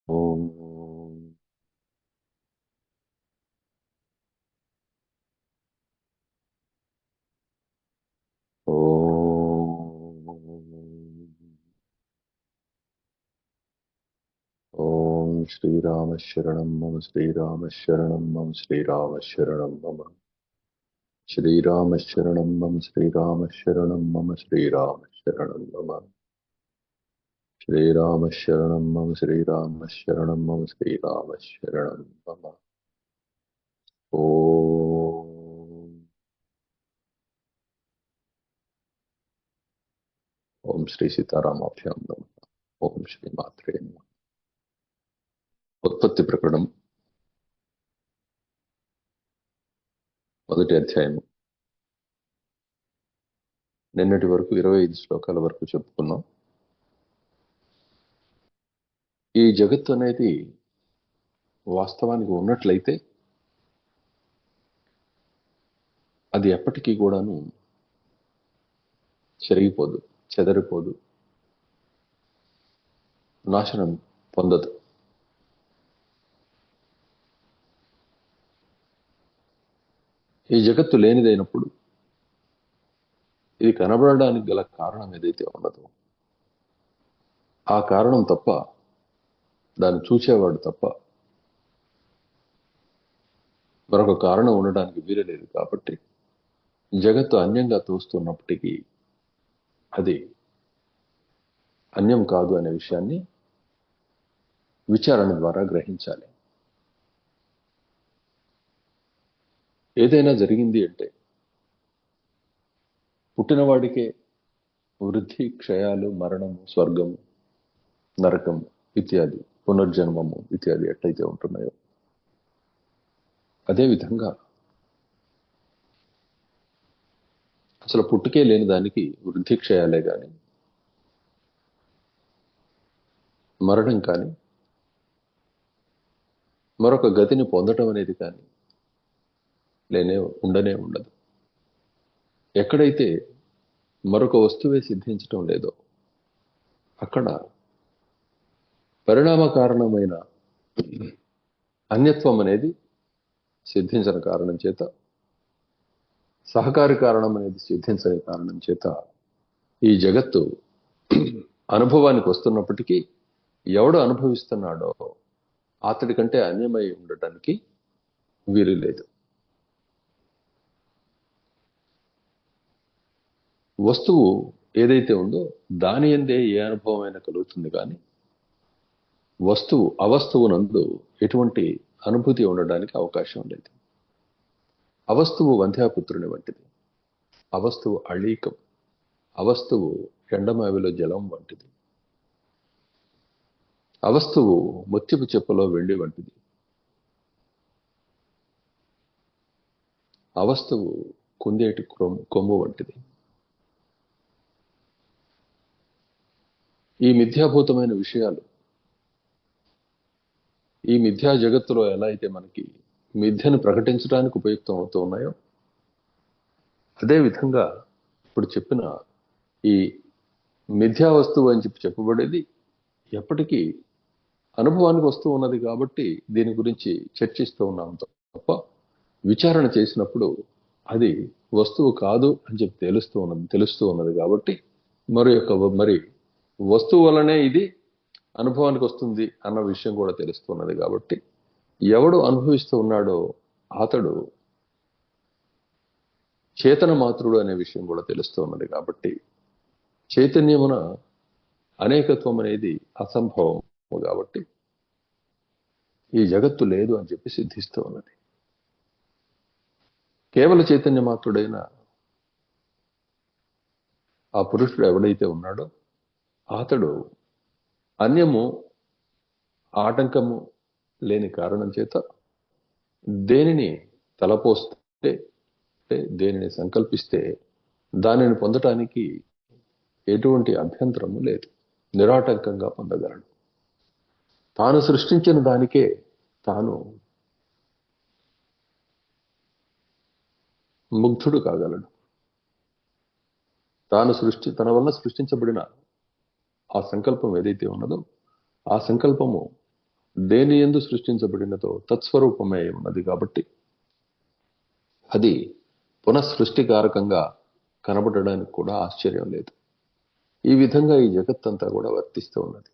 ఓం ఓం శ్రీరామ శరణం మమ శ్రీరామ శరణం మమ శ్రీరామ శరణం మమ శ్రీరామ శరణం మమ శ్రీరామ శరణం మమ శ్రీరామ శరణం మమ శ్రీరామ శరణం మమ శ్రీరామ శరణం మమ శ్రీరామ శరణం మమ ఓం ఓం శ్రీ సీతారామాభ్యాం నమః. ఓం శ్రీ మాత్రే నమః. ఉత్పత్తి ప్రకరణం మొదటి అధ్యాయం. నిన్నటి వరకు 25 శ్లోకాల వరకు చెప్పుకున్నాం. ఈ జగత్తు అనేది వాస్తవానికి ఉన్నట్లయితే అది ఎప్పటికీ కూడాను చెరిగిపోదు, చెదరిపోదు, నాశనం పొందదు. ఈ జగత్తు లేనిదైనప్పుడు ఇది కనబడడానికి గల కారణం ఏదైతే ఉన్నదో ఆ కారణం తప్ప, దాన్ని చూసేవాడు తప్ప మరొక కారణం ఉండడానికి వీరలేదు. కాబట్టి జగత్తు అన్యంగా తోస్తున్నప్పటికీ అది అన్యం కాదు అనే విషయాన్ని విచారణ ద్వారా గ్రహించాలి. ఏదైనా జరిగింది అంటే పుట్టినవాడికే వృద్ధి, క్షయాలు, మరణము, స్వర్గము, నరకము ఇత్యాది, పునర్జన్మము ఇత్యాది ఎట్లయితే ఉంటున్నాయో అదేవిధంగా అసలు పుట్టుకే లేని దానికి వృద్ధి, క్షయాలే కానీ, మరణం కానీ, మరొక గతిని పొందటం అనేది కానీ ఉండనే ఉండదు. ఎక్కడైతే మరొక వస్తువే సిద్ధించటం లేదో అక్కడ పరిణామ కారణమైన అన్యత్వం అనేది సిద్ధించని కారణం చేత, సహకారి కారణం అనేది సిద్ధించని కారణం చేత ఈ జగత్తు అనుభవానికి వస్తున్నప్పటికీ ఎవడు అనుభవిస్తున్నాడో అతడి కంటే అన్యమై ఉండటానికి వీలు లేదు. వస్తువు ఏదైతే ఉందో దాని యందే ఏ అనుభవం అయినా కలుగుతుంది, కానీ వస్తువు అవస్తువునందు ఎటువంటి అనుభూతి ఉండడానికి అవకాశం లేదు. అవస్తువు వంధ్యాపుత్రుని వంటిది, అవస్తువు అళీకం, అవస్తువు ఎండమావిలో జలం వంటిది, అవస్తువు ముత్యపు చెప్పలో వెండి వంటిది, అవస్తువు కుందేటి కొమ్ము వంటిది. ఈ మిథ్యాభూతమైన విషయాలు ఈ మిథ్యా జగత్తులో ఎలా అయితే మనకి మిథ్యను ప్రకటించడానికి ఉపయుక్తం అవుతూ ఉన్నాయో అదేవిధంగా ఇప్పుడు చెప్పిన ఈ మిథ్యా వస్తువు అని చెప్పబడేది ఎప్పటికీ అనుభవానికి వస్తూ ఉన్నది. కాబట్టి దీని గురించి చర్చిస్తూ ఉన్నాం తప్ప విచారణ చేసినప్పుడు అది వస్తువు కాదు అని చెప్పి తెలుస్తూ ఉన్నది. కాబట్టి మరి వస్తువు వలనే ఇది అనుభవానికి వస్తుంది అన్న విషయం కూడా తెలుస్తున్నది. కాబట్టి ఎవడు అనుభవిస్తూ ఉన్నాడో అతడు చేతన మాత్రుడు అనే విషయం కూడా తెలుస్తూ ఉన్నది. కాబట్టి చైతన్యమున అనేకత్వం అనేది అసంభవం. కాబట్టి ఈ జగత్తు లేదు అని చెప్పి సిద్ధిస్తూ ఉన్నది. కేవల చైతన్య మాత్రుడైన ఆ పురుషుడు ఎవడైతే ఉన్నాడో అతడు అన్యము, ఆటంకము లేని కారణం చేత దేనిని తలపోస్తే, దేనిని సంకల్పిస్తే దానిని పొందటానికి ఎటువంటి అభ్యంతరము లేదు, నిరాటంకంగా పొందగలడు. తాను సృష్టించిన దానికే తాను ముగ్ధుడు కాగలడు. తన వల్ల సృష్టించబడిన ఆ సంకల్పం ఏదైతే ఉన్నదో ఆ సంకల్పము దేని యందు సృష్టించబడినదో తత్స్వరూపమే ఉన్నది కాబట్టి అది పునఃసృష్టికారకంగా కనబడడానికి కూడా ఆశ్చర్యం లేదు. ఈ విధంగా ఈ జగత్తంతా కూడా వర్తిస్తూ ఉన్నది.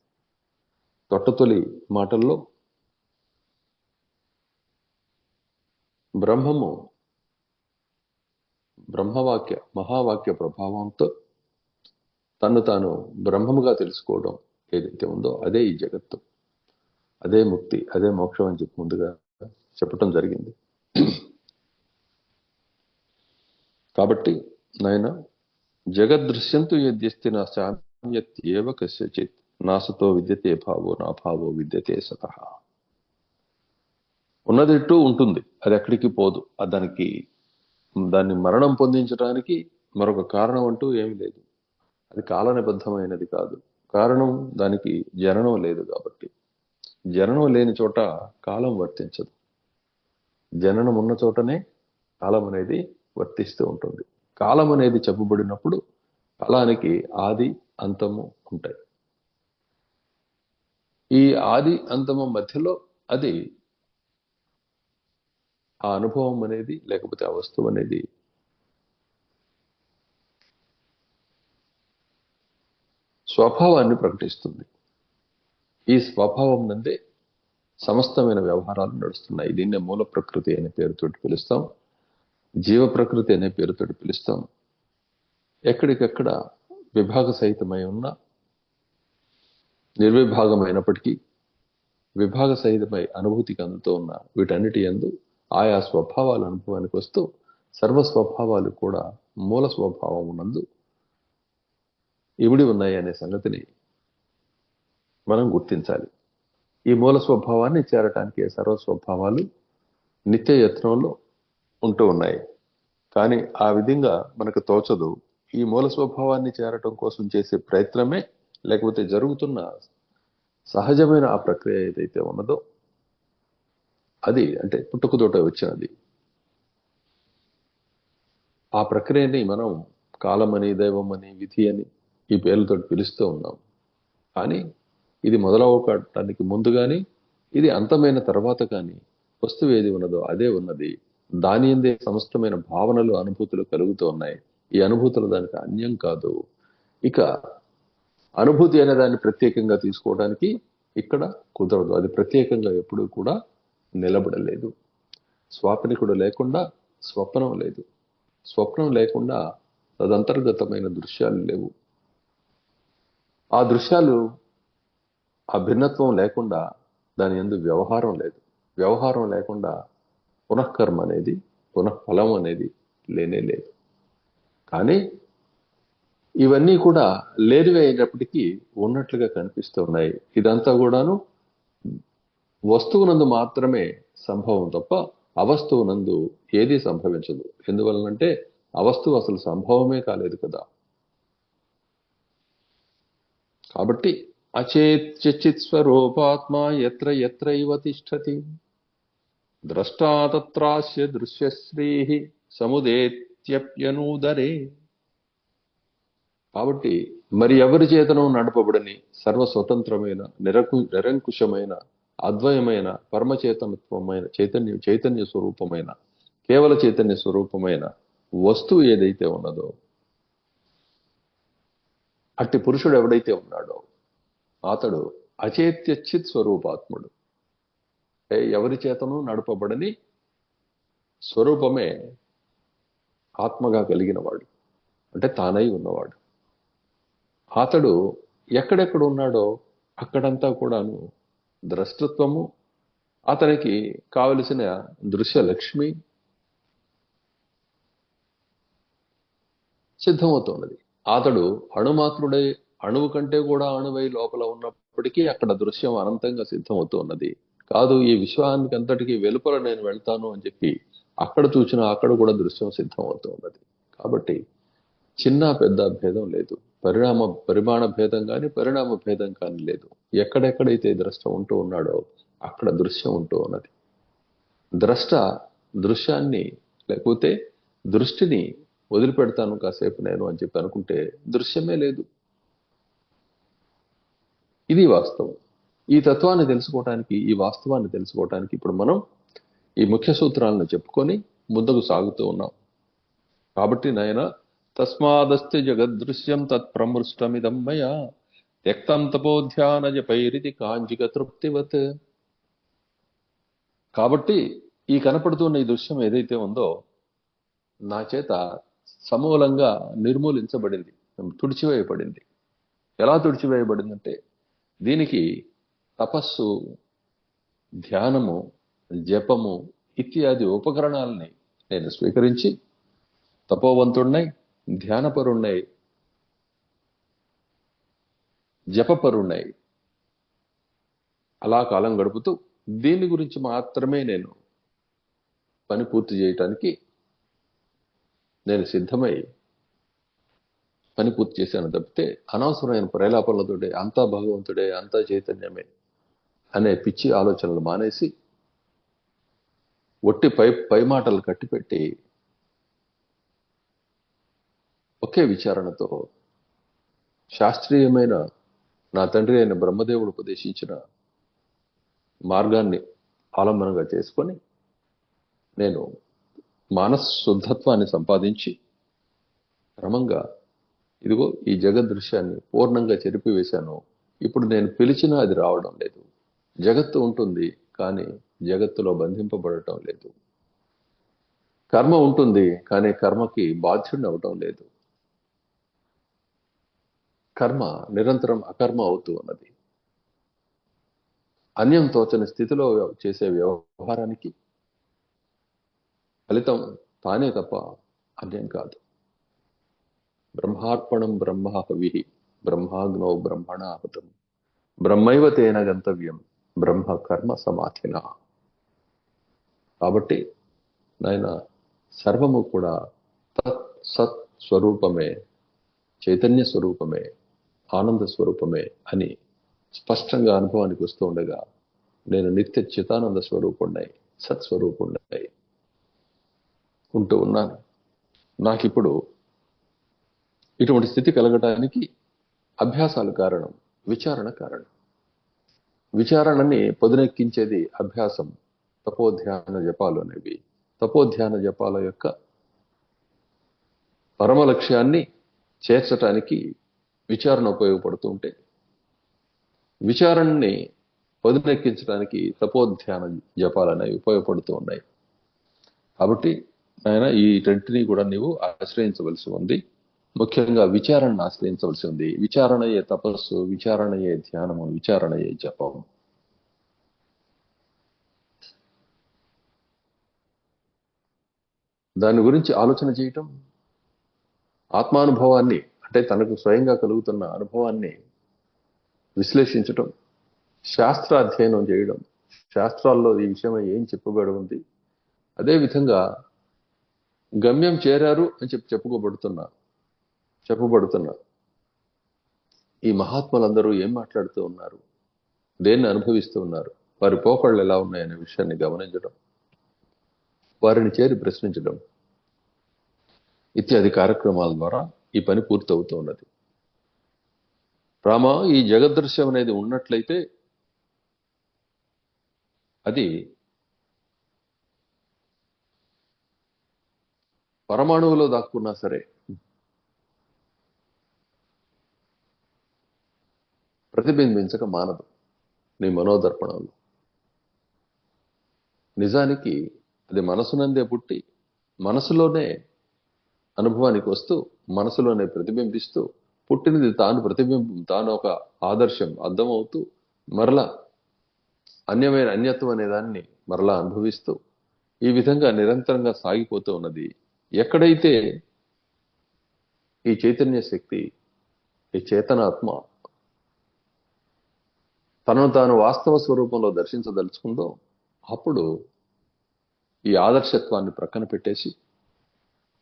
తొట్టతొలి మాటల్లో బ్రహ్మము బ్రహ్మవాక్య మహావాక్య ప్రభావంతో తను తాను బ్రహ్మముగా తెలుసుకోవడం ఏదైతే ఉందో అదే ఈ జగత్తు, అదే ముక్తి, అదే మోక్షం అని చెప్పి ముందుగా చెప్పటం జరిగింది. కాబట్టి నాయన జగదృశ్యంతు యద్యస్తి నా సామ్యత్యేవ కస్యచిత్ నాసతో విద్యతే భావో నా భావో విద్యతే సతః. ఉన్నదిట్టు ఉంటుంది, అది ఎక్కడికి పోదు. దాన్ని మరణం పొందించడానికి మరొక కారణం అంటూ ఏమీ లేదు. అది కాల నిబద్ధమైనది కాదు. కారణం దానికి జననం లేదు కాబట్టి. జననం లేని చోట కాలం వర్తించదు. జననం ఉన్న చోటనే కాలం అనేది వర్తిస్తూ ఉంటుంది. కాలం అనేది చెప్పబడినప్పుడు కాలానికి ఆది అంతము ఉంటాయి. ఈ ఆది అంతము మధ్యలో అది ఆ అనుభవం అనేది లేకపోతే ఆ వస్తువు అనేది స్వభావాన్ని ప్రకటిస్తుంది. ఈ స్వభావం నందే సమస్తమైన వ్యవహారాలు నడుస్తున్నాయి. దీన్నే మూల ప్రకృతి అనే పేరుతోటి పిలుస్తాం, జీవ ప్రకృతి అనే పేరుతోటి పిలుస్తాం. ఎక్కడికక్కడ విభాగ సహితమై ఉన్న నిర్విభాగమైనప్పటికీ విభాగ సహితమై అనుభూతికి అందుతూ ఉన్న వీటన్నిటి యందు ఆయా స్వభావాల అనుభవానికి వస్తూ సర్వ స్వభావాలు కూడా మూల స్వభావం నందు ఇమిడి ఉన్నాయి అనే సంగతిని మనం గుర్తించాలి. ఈ మూల స్వభావాన్ని చేరటానికి సర్వ స్వభావాలు నిత్య యత్నంలో ఉంటూ ఉన్నాయి. కానీ ఆ విధంగా మనకు తోచదు. ఈ మూల స్వభావాన్ని చేరటం కోసం చేసే ప్రయత్నమే లేకపోతే జరుగుతున్న సహజమైన ఆ ప్రక్రియ ఏదైతే ఉన్నదో అది అంటే పుట్టుకతోట వచ్చినది. ఆ ప్రక్రియని మనం కాలమని, దైవమని, విధి అని ఈ పేర్లతో పిలుస్తూ ఉన్నాం. కానీ ఇది మొదలవటానికి ముందు కానీ ఇది అంతమైన తర్వాత కానీ వస్తువు ఏది ఉన్నదో అదే ఉన్నది. దాని ఎందే సమస్తమైన భావనలు, అనుభూతులు కలుగుతూ ఉన్నాయి. ఈ అనుభూతులు దానికి అన్యం కాదు. ఇక అనుభూతి అనే దాన్ని ప్రత్యేకంగా తీసుకోవడానికి ఇక్కడ కుదరదు. అది ప్రత్యేకంగా ఎప్పుడూ కూడా నిలబడలేదు. స్వాప్నికుడు లేకుండా స్వప్నం లేదు. స్వప్నం లేకుండా తదంతర్గతమైన దృశ్యాలు లేవు. ఆ దృశ్యాలు ఆ భిన్నత్వం లేకుండా దాని యందు వ్యవహారం లేదు. వ్యవహారం లేకుండా పునఃకర్మ అనేది, పునఃఫలం అనేది లేనే లేదు. కానీ ఇవన్నీ కూడా లేనివి అయినప్పటికీ ఉన్నట్లుగా కనిపిస్తూ ఉన్నాయి. ఇదంతా కూడాను వస్తువునందు మాత్రమే సంభవం తప్ప అవస్తువునందు ఏదీ సంభవించదు. ఎందువలనంటే అవస్తువు అసలు సంభవమే కాలేదు కదా. కాబట్టి అచేత్యచిత్ స్వరూపాత్మ ఎత్ర ఎత్రైవ తిష్టతి ద్రష్టా తత్రాస్య దృశ్యశ్రీ సముదేత్యప్యనూదరే. కాబట్టి మరి ఎవరి చేతను నడపబడని సర్వస్వతంత్రమైన నిరంకుశమైన అద్వయమైన పరమచేతనత్వమైన చైతన్య స్వరూపమైన కేవల చైతన్య స్వరూపమైన వస్తువు ఏదైతే ఉన్నదో అట్టి పురుషుడు ఎవడైతే ఉన్నాడో అతడు అచేత్యచిత్ స్వరూపాత్ముడు. ఎవరి చేతను నడపబడని స్వరూపమే ఆత్మగా కలిగిన వాడు, అంటే తానై ఉన్నవాడు. అతడు ఎక్కడెక్కడ ఉన్నాడో అక్కడంతా కూడాను ద్రష్టత్వము, అతనికి కావలసిన దృశ్య లక్ష్మి సిద్ధమవుతున్నది. అతడు అణుమాత్రుడై అణువు కంటే కూడా అణువై లోపల ఉన్నప్పటికీ అక్కడ దృశ్యం అనంతంగా సిద్ధమవుతూ ఉన్నది. కాదు ఈ విశ్వానికి అంతటికీ వెలుపల నేను వెళ్తాను అని చెప్పి అక్కడ చూసినా అక్కడ కూడా దృశ్యం సిద్ధమవుతూ ఉన్నది. కాబట్టి చిన్న పెద్ద భేదం లేదు. పరిమాణ భేదం కానీ పరిణామ భేదం కానీ లేదు. ఎక్కడెక్కడైతే ద్రష్ట ఉంటూ ఉన్నాడో అక్కడ దృశ్యం ఉంటూ ఉన్నది. ద్రష్ట దృశ్యాన్ని లేకపోతే దృష్టిని వదిలిపెడతాను కాసేపు నేను అని చెప్పి అనుకుంటే దృశ్యమే లేదు. ఇది వాస్తవం. ఈ తత్వాన్ని తెలుసుకోవటానికి, ఈ వాస్తవాన్ని తెలుసుకోవటానికి ఇప్పుడు మనం ఈ ముఖ్య సూత్రాలను చెప్పుకొని ముందుకు సాగుతూ ఉన్నాం. కాబట్టి నాయన తస్మాదస్తి జగదృశ్యం తత్ప్రమృష్టమిదం మయా త్యక్తం తపోధ్యాన జపైరితి కాంచిక తృప్తివత్. కాబట్టి ఈ కనపడుతున్న ఈ దృశ్యం ఏదైతే ఉందో నా చేత సమూలంగా నిర్మూలించబడింది, తుడిచివేయబడింది. ఎలా తుడిచివేయబడిందంటే దీనికి తపస్సు, ధ్యానము, జపము ఇత్యాది ఉపకరణాలని నేను స్వీకరించి తపోవంతుడినై, ధ్యానపరుణ్ణై, జపపరుణ్ణై అలా కాలం గడుపుతూ దీని గురించి మాత్రమే నేను పని పూర్తి చేయటానికి నేను సిద్ధమై పని పూర్తి చేశాను తప్పితే అనవసరమైన ప్రేలాపనలతోటే అంతా భగవంతుడే, అంతా చైతన్యమే అనే పిచ్చి ఆలోచనలు మానేసి ఒట్టి పై మాటలు కట్టిపెట్టి ఒకే విచారణతో శాస్త్రీయమైన నా తండ్రి అయిన బ్రహ్మదేవుడు ఉపదేశించిన మార్గాన్ని ఆలంబనంగా చేసుకొని నేను మానస శుద్ధత్వాన్ని సంపాదించి క్రమంగా ఇదిగో ఈ జగదృశ్యాన్ని పూర్ణంగా చెరిపివేశాను. ఇప్పుడు నేను పిలిచినా అది రావడం లేదు. జగత్తు ఉంటుంది కానీ జగత్తులో బంధింపబడటం లేదు. కర్మ ఉంటుంది కానీ కర్మకి బాధ్యుడిని అవటం లేదు. కర్మ నిరంతరం అకర్మ అవుతూ ఉన్నది. అన్యం తోచని స్థితిలో చేసే వ్యవహారానికి ఫలితం తానే తప్ప అన్యం కాదు. బ్రహ్మార్పణం బ్రహ్మహవి బ్రహ్మాగ్నో బ్రహ్మణాహుతం బ్రహ్మైవ తేన గంతవ్యం బ్రహ్మ కర్మ సమాధిన. కాబట్టి నాయన సర్వము కూడా తత్ సత్ స్వరూపమే, చైతన్య స్వరూపమే, ఆనంద స్వరూపమే అని స్పష్టంగా అనుభవానికి వస్తూ ఉండగా నేను నిత్య చితానంద స్వరూపుణ్ణై, సత్స్వరూపుణ్ణై ఉంటూ ఉన్నాను. నాకిప్పుడు ఇటువంటి స్థితి కలగటానికి అభ్యాసాలు కారణం, విచారణ కారణం. విచారణని పొదునెక్కించేది అభ్యాసం, తపోధ్యాన జపాలు అనేవి. తపోధ్యాన జపాల యొక్క పరమ లక్ష్యాన్ని చేర్చటానికి విచారణ ఉపయోగపడుతూ ఉంటే, విచారణని పొదునెక్కించడానికి తపోధ్యాన జపాలు అనేవి ఉపయోగపడుతూ ఉన్నాయి. కాబట్టి ఆయన ఈ రెంటిని కూడా నీవు ఆశ్రయించవలసి ఉంది. ముఖ్యంగా విచారణను ఆశ్రయించవలసి ఉంది. విచారణయే తపస్సు, విచారణయే ధ్యానము, విచారణయే జపము. దాని గురించి ఆలోచన చేయటం, ఆత్మానుభవాన్ని అంటే తనకు స్వయంగా కలుగుతున్న అనుభవాన్ని విశ్లేషించటం, శాస్త్రాధ్యయనం చేయడం, శాస్త్రాల్లో ఈ విషయమై ఏం చెప్పబడి ఉంది, అదేవిధంగా గమ్యం చేరారు అని చెప్పబడుతున్న ఈ మహాత్ములందరూ ఏం మాట్లాడుతూ ఉన్నారు, దేన్ని అనుభవిస్తూ ఉన్నారు, వారి పోకళ్ళు ఎలా ఉన్నాయనే విషయాన్ని గమనించడం, వారిని చేరి ప్రశ్నించడం ఇత్యాది కార్యక్రమాల ద్వారా ఈ పని పూర్తవుతూ ఉన్నది. రామ, ఈ జగదృశ్యం అనేది ఉన్నట్లయితే అది పరమాణువులో దాక్కున్నా సరే ప్రతిబింబించక మానదు నీ మనోదర్పణంలో. నిజానికి అది మనసునందే పుట్టి మనసులోనే అనుభవానికి వస్తూ మనసులోనే ప్రతిబింబిస్తూ పుట్టినది తాను ప్రతిబింబం, తాను ఒక ఆదర్శం, అర్థమవుతూ మరలా అన్యత్వం అనే దాన్ని మరలా అనుభవిస్తూ ఈ విధంగా నిరంతరంగా సాగిపోతూ ఉన్నది. ఎక్కడైతే ఈ చైతన్య శక్తి, ఈ చేతనాత్మ తనను తాను వాస్తవ స్వరూపంలో దర్శించదలుచుకుందో అప్పుడు ఈ ఆదర్శత్వాన్ని ప్రక్కన పెట్టేసి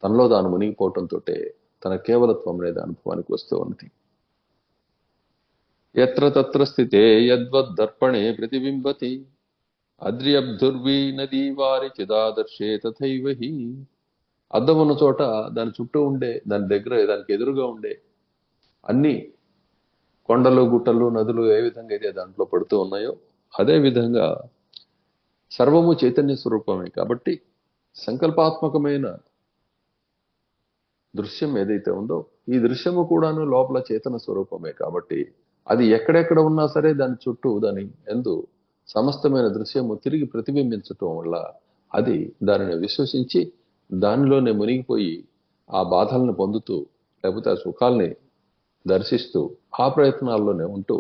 తనలో తాను మునిగిపోవటంతో తన కేవలత్వం అనేది అనుభవానికి వస్తూ ఉన్నది. ఎత్ర తత్ర స్థితే యద్వద్దర్పణే ప్రతిబింబతి అద్రియబ్దుర్వీ నదీ వారి చిదాదర్శే తథైవ హి. అద్దం ఉన్న చోట దాని చుట్టూ ఉండే, దాని దగ్గర, దానికి ఎదురుగా ఉండే అన్ని కొండలు గుట్టలు నదులు ఏ విధంగా అయితే దాంట్లో పడుతూ ఉన్నాయో అదే విధంగా సర్వము చైతన్య స్వరూపమే కాబట్టి సంకల్పాత్మకమైన దృశ్యం ఏదైతే ఉందో ఈ దృశ్యము కూడాను లోపల చేతన స్వరూపమే కాబట్టి అది ఎక్కడెక్కడ ఉన్నా సరే దాని చుట్టూ దాని యందు సమస్తమైన దృశ్యము తిరిగి ప్రతిబింబించటం వల్ల అది దానిని విశ్వసించి దానిలోనే మునిగిపోయి ఆ బాధల్ని పొందుతూ లేకపోతే ఆ సుఖాల్ని దర్శిస్తూ ఆ ప్రయత్నాల్లోనే ఉంటూ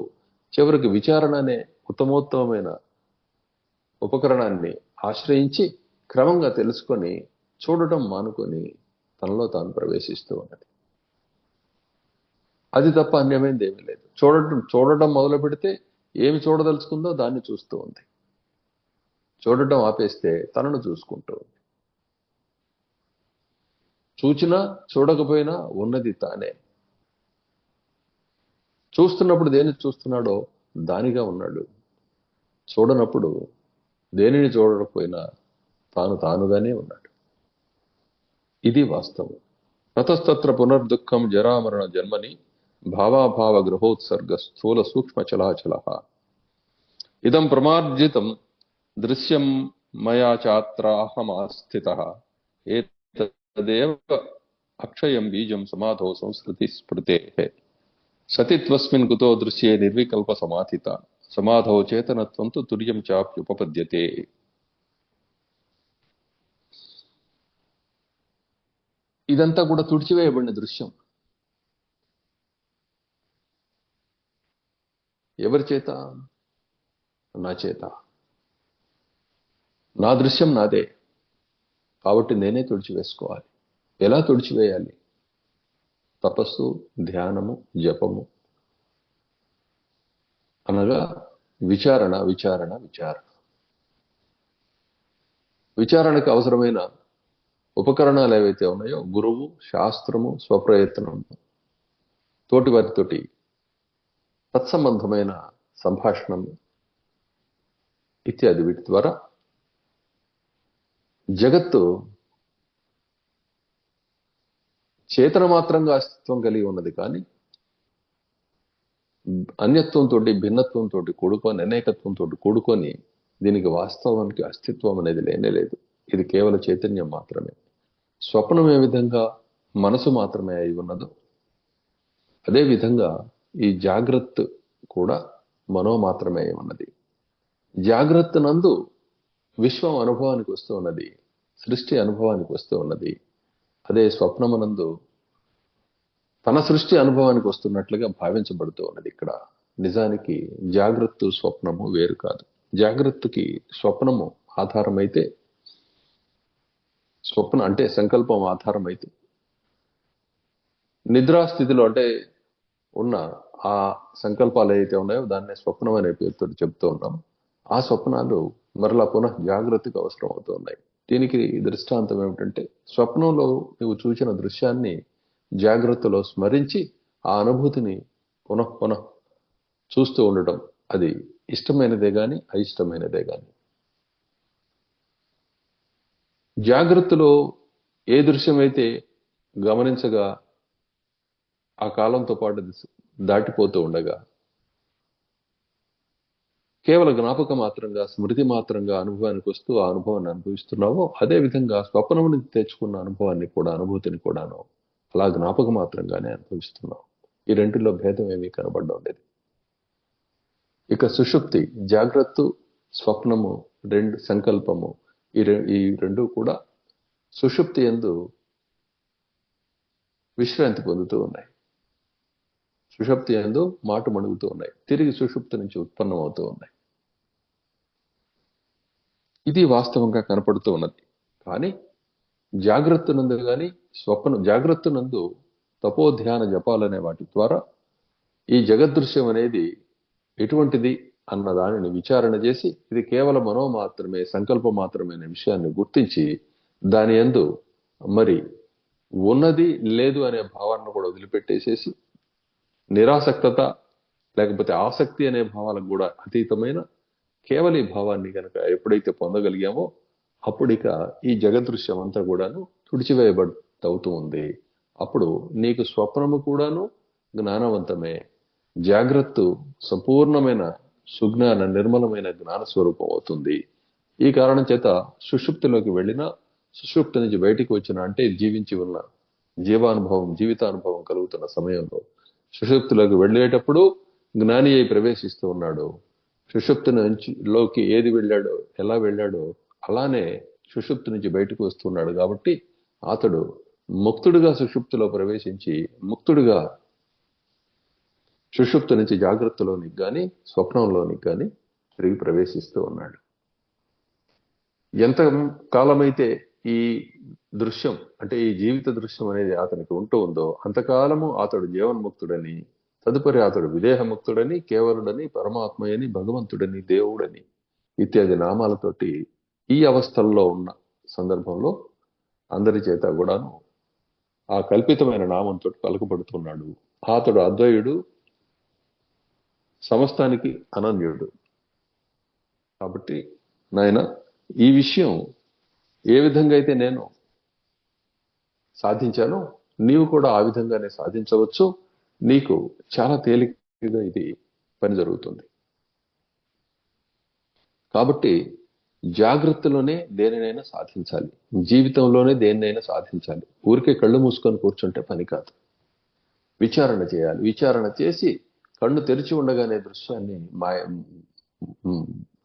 చివరికి విచారణ అనే ఉత్తమోత్తమైన ఉపకరణాన్ని ఆశ్రయించి క్రమంగా తెలుసుకొని చూడటం మానుకొని తనలో తాను ప్రవేశిస్తూ ఉన్నది. అది తప్ప అన్యమైనది ఏమీ లేదు. చూడటం మొదలు పెడితే ఏమి చూడదలుచుకుందో దాన్ని చూస్తూ ఉంది. చూడటం ఆపేస్తే తనను చూసుకుంటూ ఉంది. చూచినా చూడకపోయినా ఉన్నది తానే. చూస్తున్నప్పుడు దేన్ని చూస్తున్నాడో దానిగా ఉన్నాడు. చూడనప్పుడు దేనిని చూడకపోయినా తానుగానే ఉన్నాడు. ఇది వాస్తవం. తతస్తత్ర పునర్దుఃఖం జరామరణ జన్మని భావాభావ గృహోత్సర్గ స్థూల సూక్ష్మ చలాచల ఇదం ప్రమార్జితం దృశ్యం మయా చాత్రాహమాస్థితః ఏతదేవ అక్షయం బీజం సమాధో సంస్కృతి స్మృతేః సతిత్వస్మిన్ కుతో దృశ్యే నిర్వికల్ప సమాధిత సమాధో చేతనత్వం తు తుర్యం చాప్యుపపద్యతే. ఇదంతా కూడా తుడిచివేయబడిన దృశ్యం. ఎవరి చేత? నా చేత. నా దృశ్యం నాదే కాబట్టి నేనే తుడిచివేసుకోవాలి. ఎలా తుడిచివేయాలి? తపస్సు, ధ్యానము, జపము అనగా విచారణ విచారణ విచారణ. విచారణకు అవసరమైన ఉపకరణాలు ఏవైతే ఉన్నాయో గురువు, శాస్త్రము, స్వప్రయత్నము, తోటి వారితోటి తత్సంబంధమైన సంభాషణము ఇత్యాది వీటి ద్వారా జగత్తు చేతన మాత్రంగా అస్తిత్వం కలిగి ఉన్నది. కానీ అన్యత్వంతో భిన్నత్వంతో కూడుకొని అనేకత్వంతో కూడుకొని దీనికి వాస్తవానికి అస్తిత్వం అనేది లేనే లేదు. ఇది కేవలం చైతన్యం మాత్రమే. స్వప్నం ఏ విధంగా మనసు మాత్రమే అయి ఉన్నదో అదే విధంగా ఈ జాగ్రత్త కూడా మనో మాత్రమే అయి ఉన్నది. జాగ్రత్త నందు విశ్వం అనుభవానికి వస్తూ ఉన్నది, సృష్టి అనుభవానికి వస్తూ ఉన్నది. అదే స్వప్నమునందు తన సృష్టి అనుభవానికి వస్తున్నట్లుగా భావించబడుతూ ఉన్నది. ఇక్కడ నిజానికి జాగ్రత్త స్వప్నము వేరు కాదు. జాగ్రత్తకి స్వప్నము ఆధారమైతే, స్వప్న అంటే సంకల్పం ఆధారమైతే, నిద్రాస్థితిలో అంటే ఉన్న ఆ సంకల్పాలు ఏవైతే ఉన్నాయో దాన్నే స్వప్నం అనే పేరుతో చెప్తూ ఉన్నాం. ఆ స్వప్నాలు మరలా పునః జాగ్రత్తకు అవసరం అవుతూ ఉన్నాయి. దీనికి దృష్టాంతం ఏమిటంటే, స్వప్నంలో నువ్వు చూసిన దృశ్యాన్ని జాగ్రత్తలో స్మరించి ఆ అనుభూతిని పునః చూస్తూ ఉండటం అది ఇష్టమైనదే గాని అయిష్టమైనదే గాని. జాగ్రత్తలో ఏ దృశ్యమైతే గమనించగా ఆ కాలంతో పాటు దాటిపోతూ ఉండగా కేవల జ్ఞాపక మాత్రంగా, స్మృతి మాత్రంగా అనుభవానికి వస్తూ ఆ అనుభవాన్ని అనుభవిస్తున్నావో అదే విధంగా స్వప్నం నుంచి తెచ్చుకున్న అనుభవాన్ని కూడా, అనుభూతిని కూడాను అలా జ్ఞాపక మాత్రంగానే అనుభవిస్తున్నావు. ఈ రెంటిలో భేదం ఏమీ కనబడడం లేదు. ఇక సుషుప్తి, జాగ్రత్త, స్వప్నము, రెండు సంకల్పము ఈ రెండు కూడా సుషుప్తి యందు విశ్రాంతి పొందుతూ ఉన్నాయి. సుషుప్తి యందు మాటు మణుగుతూ ఉన్నాయి, తిరిగి సుషుప్తి నుంచి ఉత్పన్నం అవుతూ ఉన్నాయి. ఇది వాస్తవంగా కనపడుతూ ఉన్నది. కానీ జాగ్రత్త నందు కానీ జాగ్రత్త నందు తపోధ్యాన జపాలనే వాటి ద్వారా ఈ జగదృశ్యం అనేది ఎటువంటిది అన్న దానిని విచారణ చేసి ఇది కేవలం మనో మాత్రమే, సంకల్పం మాత్రమే అనే విషయాన్ని గుర్తించి దాని యందు మరి ఉన్నది లేదు అనే భావాన్ని కూడా వదిలిపెట్టేసేసి నిరాసక్తత లేకపోతే ఆసక్తి అనే భావాలకు కూడా అతీతమైన కేవల ఈ భావాన్ని కనుక ఎప్పుడైతే పొందగలిగామో అప్పుడు ఇక ఈ జగదృశ్యం అంతా కూడాను తుడిచివేయబడుతూ ఉంది. అప్పుడు నీకు స్వప్నము కూడాను జ్ఞానవంతమే, జాగ్రత్త సంపూర్ణమైన సుజ్ఞాన నిర్మలమైన జ్ఞాన స్వరూపం అవుతుంది. ఈ కారణం చేత సుషుప్తిలోకి వెళ్ళినా, సుషుప్తి నుంచి బయటికి వచ్చిన అంటే జీవించి ఉన్న జీవితానుభవం కలుగుతున్న సమయంలో సుషుప్తిలోకి వెళ్ళేటప్పుడు జ్ఞాని అయి ప్రవేశిస్తూ ఉన్నాడు. సుషుప్తి లోకి ఏది వెళ్ళాడో, ఎలా వెళ్ళాడో అలానే సుషుప్తి నుంచి బయటకు వస్తున్నాడు. కాబట్టి అతడు ముక్తుడిగా సుషుప్తిలో ప్రవేశించి ముక్తుడిగా సుషుప్తి నుంచి జాగ్రత్తలోనికి కానీ స్వప్నంలోనికి కానీ తిరిగి ప్రవేశిస్తూ ఉన్నాడు. ఎంత కాలమైతే ఈ దృశ్యం అంటే ఈ జీవిత దృశ్యం అనేది అతనికి ఉంటూ ఉందో అంతకాలము అతడు జీవన్ముక్తుడని, తదుపరి అతడు విదేహముక్తుడని, కేవలుడని, పరమాత్మయని, భగవంతుడని, దేవుడని ఇత్యాది నామాలతోటి ఈ అవస్థల్లో ఉన్న సందర్భంలో అందరి చేత కూడాను ఆ కల్పితమైన నామంతో పలుకబడుతున్నాడు. అతడు అద్వయుడు, సమస్తానికి అనన్యుడు. కాబట్టి నాయన, ఈ విషయం ఏ విధంగా అయితే నేను సాధించానో నీవు కూడా ఆ విధంగానే సాధించవచ్చు. నీకు చాలా తేలికగా ఇది పని జరుగుతుంది. కాబట్టి జాగ్రత్తలోనే దేనినైనా సాధించాలి, జీవితంలోనే దేన్నైనా సాధించాలి. ఊరికే కళ్ళు మూసుకొని కూర్చుంటే పని కాదు. విచారణ చేయాలి. విచారణ చేసి కళ్ళు తెరిచి ఉండగానే దృశ్యాన్ని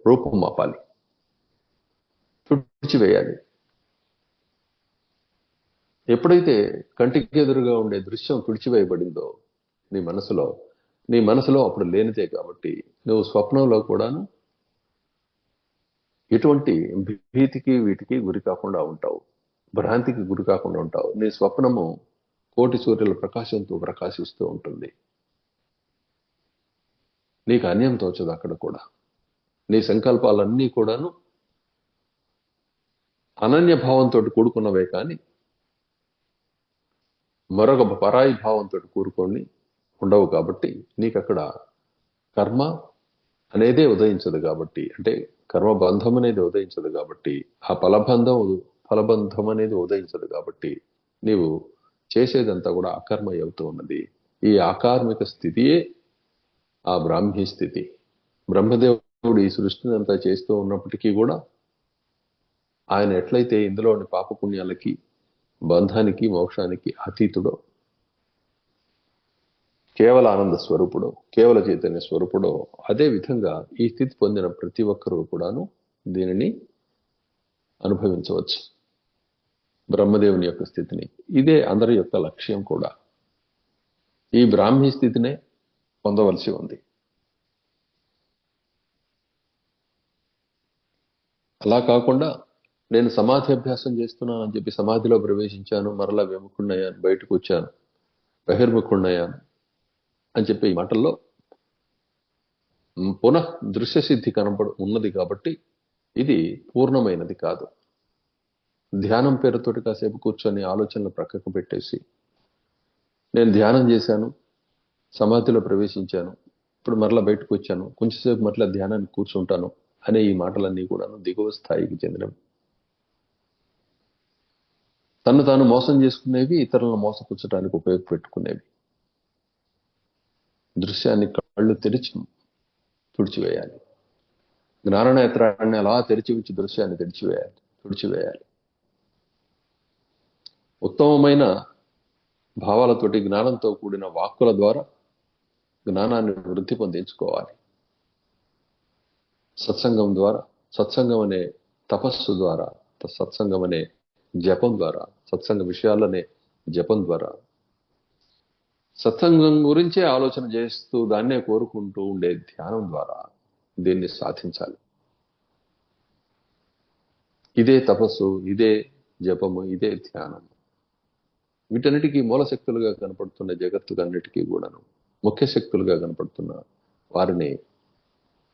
రూపం మాపాలి, తుడిచివేయాలి. ఎప్పుడైతే కంటికి ఎదురుగా ఉండే దృశ్యం తుడిచివేయబడిందో నీ మనసులో అప్పుడు లేనిదే. కాబట్టి నువ్వు స్వప్నంలో కూడాను ఎటువంటి భీతికి వీటికి గురి కాకుండా ఉంటావు, భ్రాంతికి గురి కాకుండా ఉంటావు. నీ స్వప్నము కోటి సూర్యుల ప్రకాశంతో ప్రకాశిస్తూ ఉంటుంది. నీకు అన్యం తోచదు. అక్కడ కూడా నీ సంకల్పాలన్నీ కూడాను అనన్య భావంతో కూడుకున్నవే కానీ మరొక పరాయి భావంతో కూరుకొని ఉండవు. కాబట్టి నీకు అక్కడ కర్మ అనేదే ఉదయించదు. కాబట్టి అంటే కర్మబంధం అనేది ఉదయించదు. కాబట్టి ఆ ఫలబంధం అనేది ఉదయించదు. కాబట్టి నీవు చేసేదంతా కూడా అకర్మ అవుతూ ఉన్నది. ఈ ఆకార్మిక స్థితియే ఆ బ్రాహ్మీ స్థితి. బ్రహ్మదేవుడు ఈ సృష్టిని అంతా చేస్తూ ఉన్నప్పటికీ కూడా ఆయన ఎట్లయితే ఇందులోని పాపపుణ్యాలకి, బంధానికి, మోక్షానికి అతీతుడో, కేవల ఆనంద స్వరూపుడో, కేవల చైతన్య స్వరూపుడో, అదే విధంగా ఈ స్థితి పొందిన ప్రతి ఒక్కరూ కూడాను దీనిని అనుభవించవచ్చు, బ్రహ్మదేవుని యొక్క స్థితిని. ఇదే అందరి యొక్క లక్ష్యం కూడా. ఈ బ్రాహ్మీ స్థితినే పొందవలసి ఉంది. అలా కాకుండా నేను సమాధి అభ్యాసం చేస్తున్నాను అని చెప్పి సమాధిలో ప్రవేశించాను, మరలా విముఖుణ్ణయ్యాను, బయటకు వచ్చాను, బహిర్ముఖుణ్ణయ్యాను అని చెప్పి ఈ మాటల్లో పునః దృశ్యసిద్ధి ఉన్నది. కాబట్టి ఇది పూర్ణమైనది కాదు. ధ్యానం పేరుతోటి కాసేపు కూర్చొని ఆలోచనలు ప్రక్కకు పెట్టేసి నేను ధ్యానం చేశాను, సమాధిలో ప్రవేశించాను, ఇప్పుడు మరలా బయటకు వచ్చాను, కొంచెంసేపు మరలా ధ్యానానికి కూర్చుంటాను అనే ఈ మాటలన్నీ కూడా దిగువ స్థాయికి చెందినవి. తను తాను మోసం చేసుకునేవి, ఇతరులను మోసపుచ్చడానికి ఉపయోగపెట్టుకునేవి. దృశ్యాన్ని కళ్ళు తెరిచి తుడిచివేయాలి. జ్ఞాననేత్రాన్ని అలా తెరిచి ఉంచి దృశ్యాన్ని తుడిచివేయాలి. ఉత్తమమైన భావాలతోటి, జ్ఞానంతో కూడిన వాక్కుల ద్వారా జ్ఞానాన్ని వృద్ధి పొందించుకోవాలి. సత్సంగం అనే తపస్సు ద్వారా, సత్సంగం అనే జపం ద్వారా, సత్సంగ విషయాలనే జపం ద్వారా, సత్సంగం గురించే ఆలోచన చేస్తూ దాన్నే కోరుకుంటూ ఉండే ధ్యానం ద్వారా దీన్ని సాధించాలి. ఇదే తపస్సు, ఇదే జపము, ఇదే ధ్యానం. వీటన్నిటికీ మూల శక్తులుగా కనపడుతున్న జగత్తుకు అన్నిటికీ కూడాను ముఖ్య శక్తులుగా కనపడుతున్న వారిని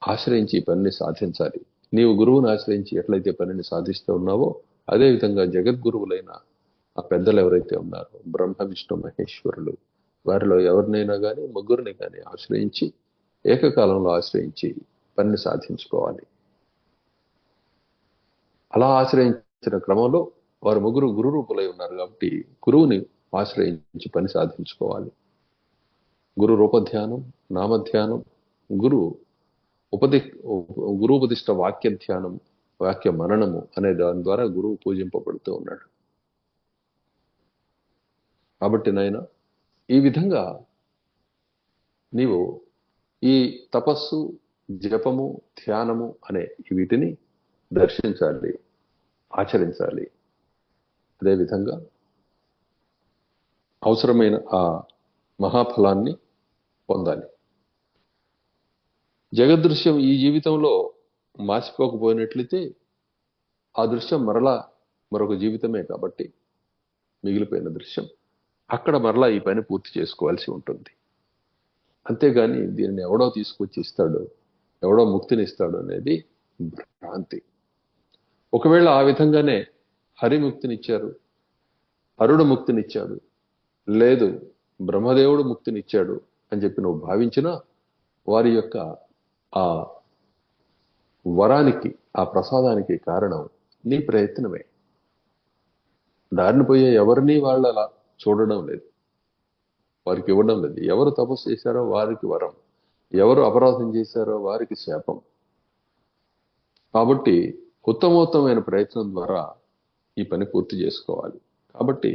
ఆశ్రయించి పనిని సాధించాలి. నీవు గురువుని ఆశ్రయించి ఎట్లయితే పనిని సాధిస్తూ ఉన్నావో అదేవిధంగా జగద్గురువులైన ఆ పెద్దలు ఎవరైతే ఉన్నారో, బ్రహ్మ విష్ణు మహేశ్వరులు, వారిలో ఎవరినైనా కానీ ముగ్గురిని కానీ ఆశ్రయించి ఏకకాలంలో ఆశ్రయించి పనిని సాధించుకోవాలి. అలా ఆశ్రయించిన క్రమంలో వారు ముగ్గురు గురు రూపులై ఉన్నారు. కాబట్టి గురువుని ఆశ్రయించి పని సాధించుకోవాలి. గురు రూపధ్యానం, నామధ్యానం, గురు ఉపది గురుపదిష్ట వాక్య ధ్యానం, వాక్య మననము అనే దాని ద్వారా గురువు పూజింపబడుతూ ఉన్నాడు. కాబట్టి నాయన, ఈ విధంగా నీవు ఈ తపస్సు, జపము, ధ్యానము అనే వీటిని దర్శించాలి, ఆచరించాలి. అదేవిధంగా అవసరమైన ఆ మహాఫలాన్ని పొందాలి. జగదృశ్యం ఈ జీవితంలో మార్చిపోకపోయినట్లయితే ఆ దృశ్యం మరలా మరొక జీవితమే కాబట్టి మిగిలిపోయిన దృశ్యం, అక్కడ మరలా ఈ పని పూర్తి చేసుకోవాల్సి ఉంటుంది. అంతేగాని దీనిని ఎవడో తీసుకొచ్చి ఇస్తాడు, ఎవడో ముక్తినిస్తాడు అనేది భ్రాంతి. ఒకవేళ ఆ విధంగానే హరిముక్తినిచ్చారు, హరుడు ముక్తినిచ్చాడు, లేదు బ్రహ్మదేవుడు ముక్తినిచ్చాడు అని చెప్పి నువ్వు భావించినా వారి యొక్క ఆ వరానికి, ఆ ప్రసాదానికి కారణం నీ ప్రయత్నమే. దారిని పోయే ఎవరిని వాళ్ళు అలా చూడడం లేదు, వారికి ఇవ్వడం లేదు. ఎవరు తపస్సు చేశారో వారికి వరం, ఎవరు అపరాధం చేశారో వారికి శాపం. కాబట్టి ఉత్తమోత్తమైన ప్రయత్నం ద్వారా ఈ పని పూర్తి చేసుకోవాలి. కాబట్టి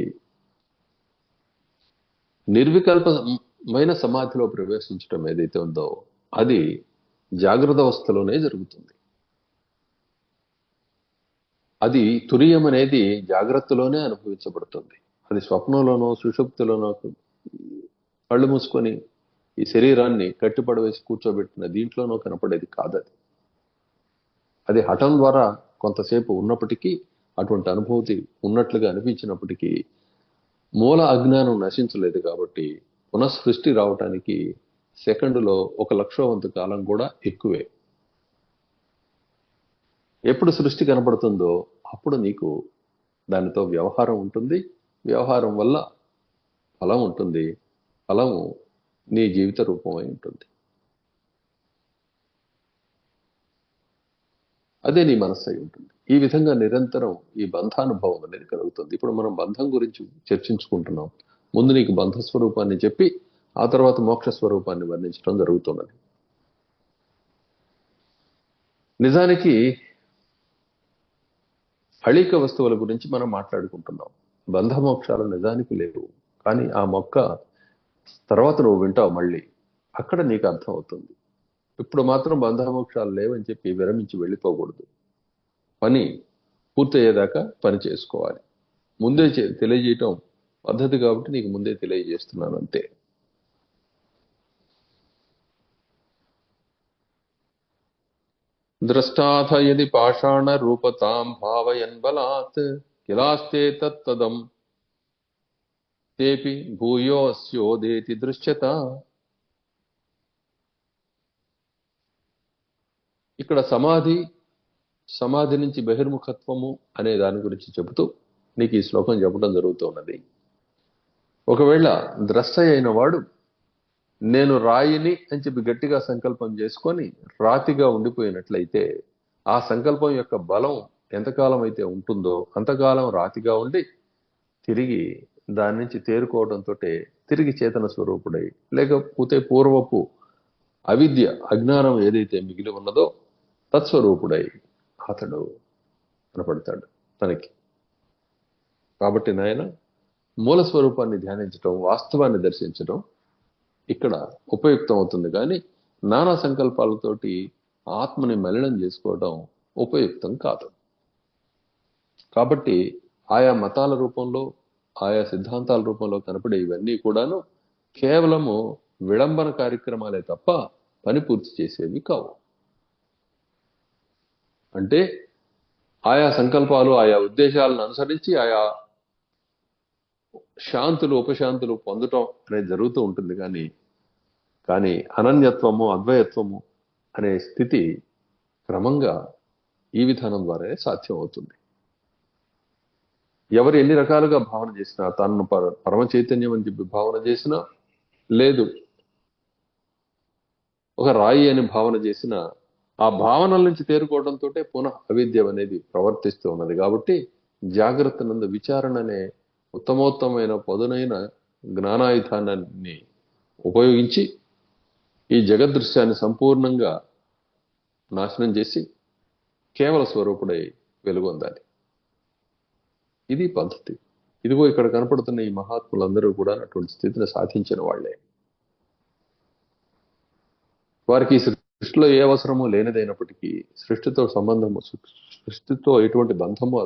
నిర్వికల్పమైన సమాధిలో ప్రవేశించడం ఏదైతే ఉందో అది జాగ్రత్త అవస్థలోనే జరుగుతుంది. అది తురియం అనేది జాగ్రత్తలోనే అనుభవించబడుతుంది. అది స్వప్నంలోనో సుషుప్తిలోనో కళ్ళు మూసుకొని ఈ శరీరాన్ని కట్టిపడవేసి కూర్చోబెట్టిన దీంట్లోనో కనపడేది కాదది. అది హఠం ద్వారా కొంతసేపు ఉన్నప్పటికీ, అటువంటి అనుభూతి ఉన్నట్లుగా అనిపించినప్పటికీ మూల అజ్ఞానం నశించలేదు. కాబట్టి పునఃసృష్టి రావటానికి సెకండులో 1,00,000వ వంతు కాలం కూడా ఎక్కువే. ఎప్పుడు సృష్టి కనపడుతుందో అప్పుడు నీకు దానితో వ్యవహారం ఉంటుంది. వ్యవహారం వల్ల ఫలం ఉంటుంది. ఫలము నీ జీవిత రూపమై ఉంటుంది. అదే నీ మనస్సు అయి ఉంటుంది. ఈ విధంగా నిరంతరం ఈ బంధానుభవం అనేది కలుగుతుంది. ఇప్పుడు మనం బంధం గురించి చర్చించుకుంటున్నాం. ముందు నీకు బంధ స్వరూపాన్ని చెప్పి ఆ తర్వాత మోక్ష స్వరూపాన్ని వర్ణించడం జరుగుతున్నది. నిజానికి హళిక వస్తువుల గురించి మనం మాట్లాడుకుంటున్నాం. బంధ మోక్షాలు నిజానికి లేవు. కానీ ఆ మొక్క తర్వాత నువ్వు వింటావు, మళ్ళీ అక్కడ నీకు అర్థం అవుతుంది. ఇప్పుడు మాత్రం బంధమోక్షాలు లేవని చెప్పి విరమించి వెళ్ళిపోకూడదు. పని పూర్తయ్యేదాకా పని చేసుకోవాలి. ముందే తెలియజేయటం పద్ధతి కాబట్టి నీకు ముందే తెలియజేస్తున్నాను అంతే. ద్రష్టాథ యది పాషాణ రూపతాం భావయన్ బలాత్ కిలాస్తే తత్తదం తేపి భూయోస్యోదేతి దృశ్యత. ఇక్కడ సమాధి నుంచి బహిర్ముఖత్వము అనే దాని గురించి చెబుతూ నీకు ఈ శ్లోకం చెప్పడం జరుగుతున్నది. ఒకవేళ ద్రష్ట అయిన వాడు నేను రాయిని అని చెప్పి గట్టిగా సంకల్పం చేసుకొని రాతిగా ఉండిపోయినట్లయితే ఆ సంకల్పం యొక్క బలం ఎంతకాలం అయితే ఉంటుందో అంతకాలం రాతిగా ఉండి తిరిగి దాని నుంచి తేరుకోవడంతో తిరిగి చేతన స్వరూపుడై, లేకపోతే పూర్వపు అవిద్య, అజ్ఞానం ఏదైతే మిగిలి ఉన్నదో తత్స్వరూపుడై అతడు కనపడతాడు తనకి. కాబట్టి నాయన, మూల స్వరూపాన్ని ధ్యానించడం, వాస్తవాన్ని దర్శించడం ఇక్కడ ఉపయుక్తం అవుతుంది. కానీ నానా సంకల్పాలతోటి ఆత్మని మలినం చేసుకోవడం ఉపయుక్తం కాదు. కాబట్టి ఆయా మతాల రూపంలో, ఆయా సిద్ధాంతాల రూపంలో కనపడే ఇవన్నీ కూడాను కేవలము విడంబన కార్యక్రమాలే తప్ప పని పూర్తి చేసేవి కావు. అంటే ఆయా సంకల్పాలు, ఆయా ఉద్దేశాలను అనుసరించి ఆయా శాంతులు, ఉపశాంతులు పొందటం అనేది జరుగుతూ ఉంటుంది. కానీ అనన్యత్వము, అద్వయత్వము అనే స్థితి క్రమంగా ఈ విధానం ద్వారానే సాధ్యం అవుతుంది. ఎవరు ఎన్ని రకాలుగా భావన చేసినా, తనను పరమ చైతన్యం అని చెప్పి భావన చేసినా, లేదు ఒక రాయి అని భావన చేసినా, ఆ భావనల నుంచి తేరుకోవడంతో పునః అవిద్య అనేది ప్రవర్తిస్తూ ఉన్నది. కాబట్టి జాగ్రత్త నందు విచారణ అనే ఉత్తమోత్తమైన పదునైన జ్ఞానాయుధానాన్ని ఉపయోగించి ఈ జగదృశ్యాన్ని సంపూర్ణంగా నాశనం చేసి కేవల స్వరూపుడై వెలుగొందాలి. ఇది పద్ధతి. ఇదిగో ఇక్కడ కనపడుతున్న ఈ మహాత్ములందరూ కూడా అటువంటి స్థితిని సాధించిన వాళ్లే. వారికి సృష్టిలో ఏ అవసరమూ లేనిదైనప్పటికీ, సృష్టితో ఎటువంటి బంధము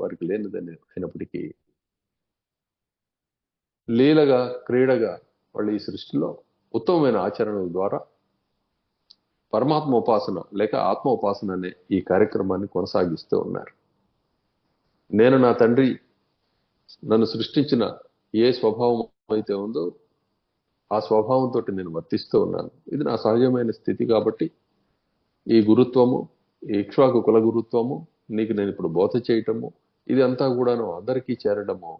వారికి లేనిదైనప్పటికీ, లీలగా క్రీడగా వాళ్ళు ఈ సృష్టిలో ఉత్తమమైన ఆచరణల ద్వారా పరమాత్మ ఉపాసన లేక ఆత్మ ఉపాసన అనే ఈ కార్యక్రమాన్ని కొనసాగిస్తూ ఉన్నారు. నేను నా తండ్రి నన్ను సృష్టించిన ఏ స్వభావం అయితే ఉందో ఆ స్వభావంతో నేను వర్తిస్తూ ఉన్నాను. ఇది నా సహజమైన స్థితి కాబట్టి ఈ గురుత్వము, ఈ ఇక్ష్వాకు కుల గురుత్వము నీకు నేను ఇప్పుడు బోధ చేయటము, ఇది అంతా కూడాను అందరికీ చేరడము.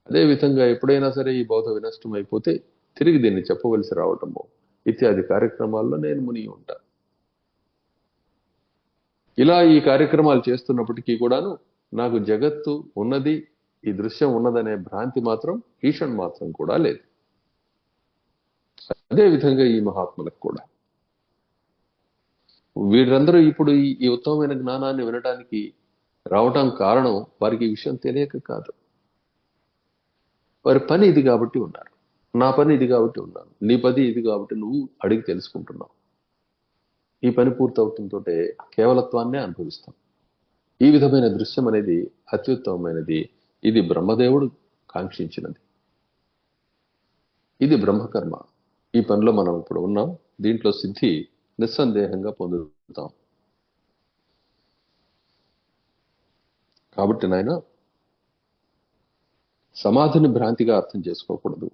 అదే విధంగా ఎప్పుడైనా సరే ఈ బోధ వినష్టం అయిపోతే తిరిగి దీన్ని చెప్పవలసి రావటము ఇత్యాది కార్యక్రమాల్లో నేను మునిగి ఉంటాను. ఇలా ఈ కార్యక్రమాలు చేస్తున్నప్పటికీ కూడాను నాకు జగత్తు ఉన్నది, ఈ దృశ్యం ఉన్నదనే భ్రాంతి మాత్రం ఈషన్ మాత్రం కూడా లేదు. అదే విధంగా ఈ మహాత్ములకు కూడా వీరందరూ ఇప్పుడు ఈ ఉత్తమమైన జ్ఞానాన్ని వినడానికి రావటం కారణం వారికి ఈ విషయం తెలియక కాదు. వారి పని ఇది కాబట్టి ఉన్నారు. నా పని ఇది కాబట్టి ఉన్నాను, నీ పని ఇది కాబట్టి నువ్వు అడిగి తెలుసుకుంటున్నావు. ఈ పని పూర్తవుతుందో కేవలత్వాన్నే అనుభవిస్తాం. ఈ విధమైన దృశ్యం అనేది అత్యుత్తమమైనది. ఇది బ్రహ్మదేవుడు కాంక్షించినది. ఇది బ్రహ్మకర్మ. ఈ పనిలో మనం ఇప్పుడు ఉన్నాం. దీంట్లో సిద్ధి నిస్సందేహంగా పొందుతాం. కాబట్టి నాయన, సమాధిని భ్రాంతిగా అర్థం చేసుకోకూడదు,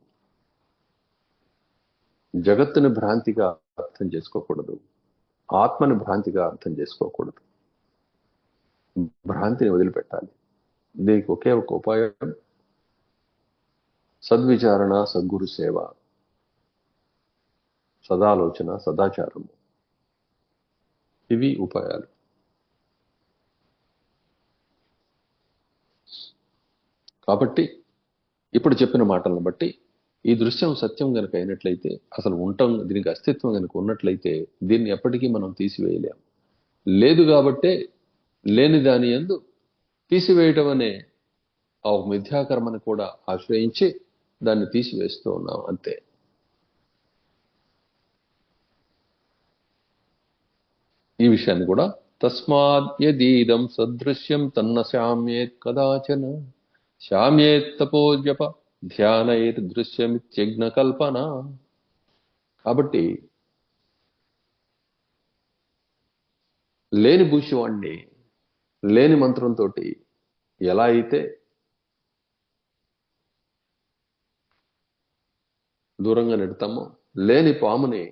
జగత్తుని భ్రాంతిగా అర్థం చేసుకోకూడదు, ఆత్మని భ్రాంతిగా అర్థం చేసుకోకూడదు. భ్రాంతిని వదిలిపెట్టాలి. దీనికి ఒకే ఒక ఉపాయం సద్విచారణ, సద్గురు సేవ, సదాలోచన, సదాచారము. ఇవి ఉపాయాలు. కాబట్టి ఇప్పుడు చెప్పిన మాటలను బట్టి ఈ దృశ్యం సత్యం గనక అయినట్లయితే, అసలు ఉండటం, దీనికి అస్తిత్వం గనక ఉన్నట్లయితే దీన్ని ఎప్పటికీ మనం తీసివేయలేం. లేదు కాబట్టే లేని దాని యందు తీసివేయటం అనే ఆ మిథ్యాకర్మను కూడా ఆశ్రయించి దాన్ని తీసివేస్తూ ఉన్నాం అంతే. ఈ విషయాన్ని కూడా తస్మాద్యదీదం సదృశ్యం తన్న శామ్యేత్ కదాచన శామ్యేత్ తపోజప ధ్యానైర్ దృశ్యమిత్యజ్ఞ కల్పన. కాబట్టి లేని భూషివాణ్ణి లేని మంత్రంతో ఎలా అయితే దూరంగా నెడతామో, లేని పాముని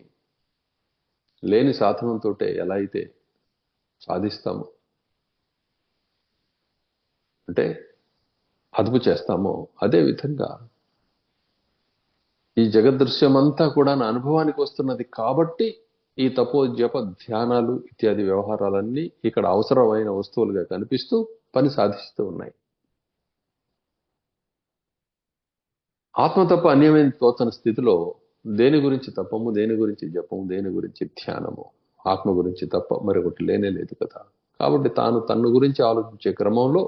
లేని సాధనంతో ఎలా అయితే సాధిస్తామో, అంటే అదుపు చేస్తామో, అదే విధంగా ఈ జగదృశ్యమంతా కూడా నా అనుభవానికి వస్తున్నది కాబట్టి ఈ తపోజప ధ్యానాలు ఇత్యాది వ్యవహారాలన్నీ ఇక్కడ అవసరమైన వస్తువులుగా కనిపిస్తూ పని సాధిస్తూ ఉన్నాయి. ఆత్మ తప్ప అన్యమైన తోచని స్థితిలో దేని గురించి తపము, దేని గురించి జపము, దేని గురించి ధ్యానము, ఆత్మ గురించి తప్ప మరొకటి లేనే లేదు కదా. కాబట్టి తాను తన్ను గురించి ఆలోచించే క్రమంలో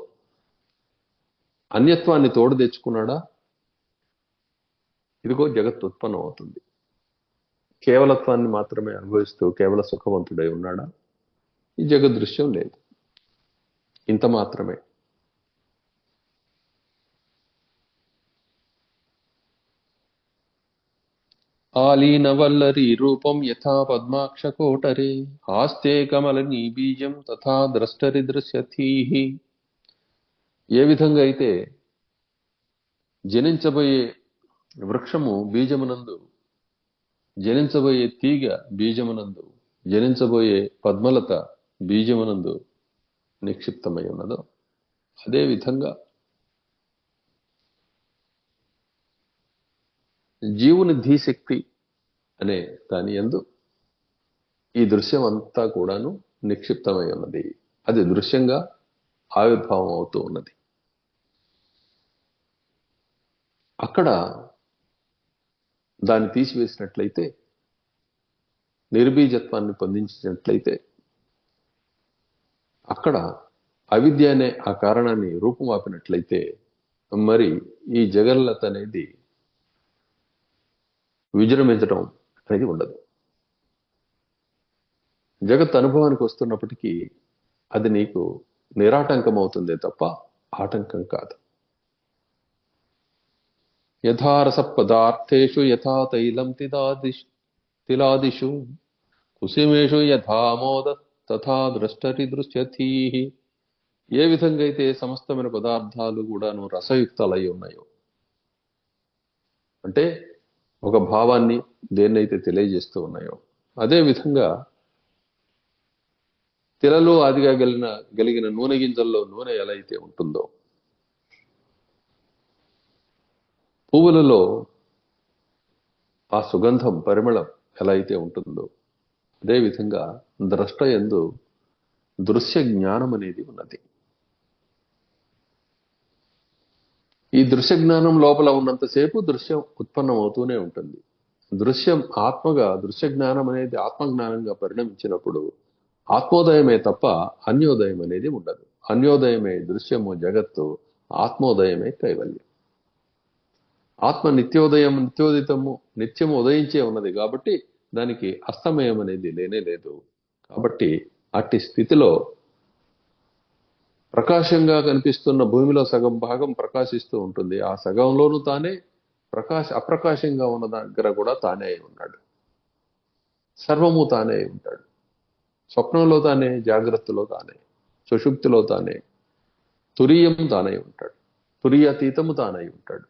అన్యత్వాన్ని తోడు తెచ్చుకున్నాడా, ఇదిగో జగత్తు ఉత్పన్నం అవుతుంది. కేవలత్వాన్ని మాత్రమే అనుభవిస్తూ కేవల సుఖవంతుడై ఉన్నాడా, ఈ జగదృశ్యం లేదు. ఇంత మాత్రమే. ఆలీనవల్లరి రూపం యథా పద్మాక్షకోటరే ఆస్తే కమలని బీజం తథా ద్రష్టరి దృశ్యథీహి. ఏ విధంగా అయితే జనించబోయే వృక్షము బీజమునందు, జనించబోయే తీగ బీజమునందు, జనించబోయే పద్మలత బీజమునందు నిక్షిప్తమై ఉన్నదో, అదే విధంగా జీవుని ధీశక్తి అనే దాని యందు ఈ దృశ్యం అంతా కూడాను నిక్షిప్తమై ఉన్నది. అది దృశ్యంగా ఆవిర్భావం అవుతూ ఉన్నది. అక్కడ దాన్ని తీసివేసినట్లయితే నిర్బీజత్వాన్ని పొందించినట్లయితే అక్కడ అవిద్య అనే ఆ కారణాన్ని రూపుమాపినట్లయితే మరి ఈ జగల్లత అనేది విజృంభించడం అనేది ఉండదు. జగత్ అనుభవానికి వస్తున్నప్పటికీ అది నీకు నిరాటంకం అవుతుందే తప్ప ఆటంకం కాదు. యథారస పదార్థేషు యథా తైలం తిలాదిషు కుసుమేషు యథామోద తథా ద్రష్టరి దృశ్యథీ. ఏ విధంగా అయితే సమస్తమైన పదార్థాలు కూడాను రసయుక్తాలై ఉన్నాయో, అంటే ఒక భావాన్ని దేన్నైతే తెలియజేస్తూ ఉన్నాయో, అదే విధంగా తిలలో ఆదిగా గలిగిన నూనె గింజల్లో నూనె ఎలా అయితే ఉంటుందో, పువ్వులలో ఆ సుగంధం పరిమళం ఎలా అయితే ఉంటుందో, అదేవిధంగా ద్రష్ట యందు దృశ్య జ్ఞానం అనేది ఉన్నది. ఈ దృశ్య జ్ఞానం లోపల ఉన్నంతసేపు దృశ్యం ఉత్పన్నం అవుతూనే ఉంటుంది. దృశ్యం ఆత్మగా, దృశ్య జ్ఞానం అనేది ఆత్మజ్ఞానంగా పరిణమించినప్పుడు ఆత్మోదయమే తప్ప అన్యోదయం అనేది ఉండదు. అన్యోదయమే దృశ్యము జగత్తు, ఆత్మోదయమే కైవల్యం. ఆత్మ నిత్యోదయం, నిత్యోదితము, నిత్యము ఉదయించే ఉన్నది కాబట్టి దానికి అస్తమయం అనేది లేనే లేదు. కాబట్టి అట్టి స్థితిలో ప్రకాశంగా కనిపిస్తున్న భూమిలో సగం భాగం ప్రకాశిస్తూ ఉంటుంది. ఆ సగంలోనూ తానే అప్రకాశంగా ఉన్న దగ్గర కూడా తానే అయి ఉన్నాడు. సర్వము తానే అయి ఉంటాడు. స్వప్నంలో తానే, జాగ్రత్తలో తానే, సుషుప్తిలో తానే, తురీయం తానై ఉంటాడు, తురీయాతీతము తానై ఉంటాడు.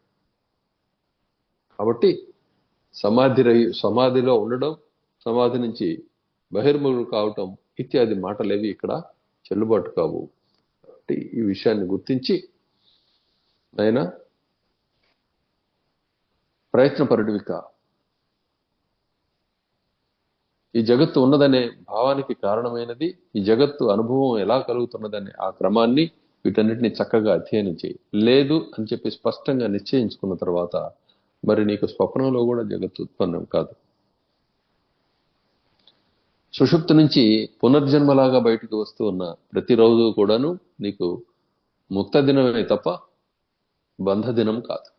కాబట్టి సమాధిలో ఉండడం, సమాధి నుంచి బహిర్ముఖులు కావటం ఇత్యాది మాటలేవి ఇక్కడ చెల్లుబాటు కావు. కాబట్టి ఈ విషయాన్ని గుర్తించి నాయనా ప్రయత్నపరుడివిక. ఈ జగత్తు ఉన్నదనే భావానికి కారణమైనది, ఈ జగత్తు అనుభవం ఎలా కలుగుతున్నదనే ఆ క్రమాన్ని, వీటన్నిటిని చక్కగా అధ్యయనం చేయి. లేదు అని చెప్పి స్పష్టంగా నిశ్చయించుకున్న తర్వాత మరి నీకు స్వప్నంలో కూడా జగత్తు ఉత్పన్నం కాదు. సుషుప్తి నుంచి పునర్జన్మలాగా బయటకు వస్తూ ఉన్న ప్రతిరోజు కూడాను నీకు ముక్త దినమే తప్ప బంధ దినం కాదు.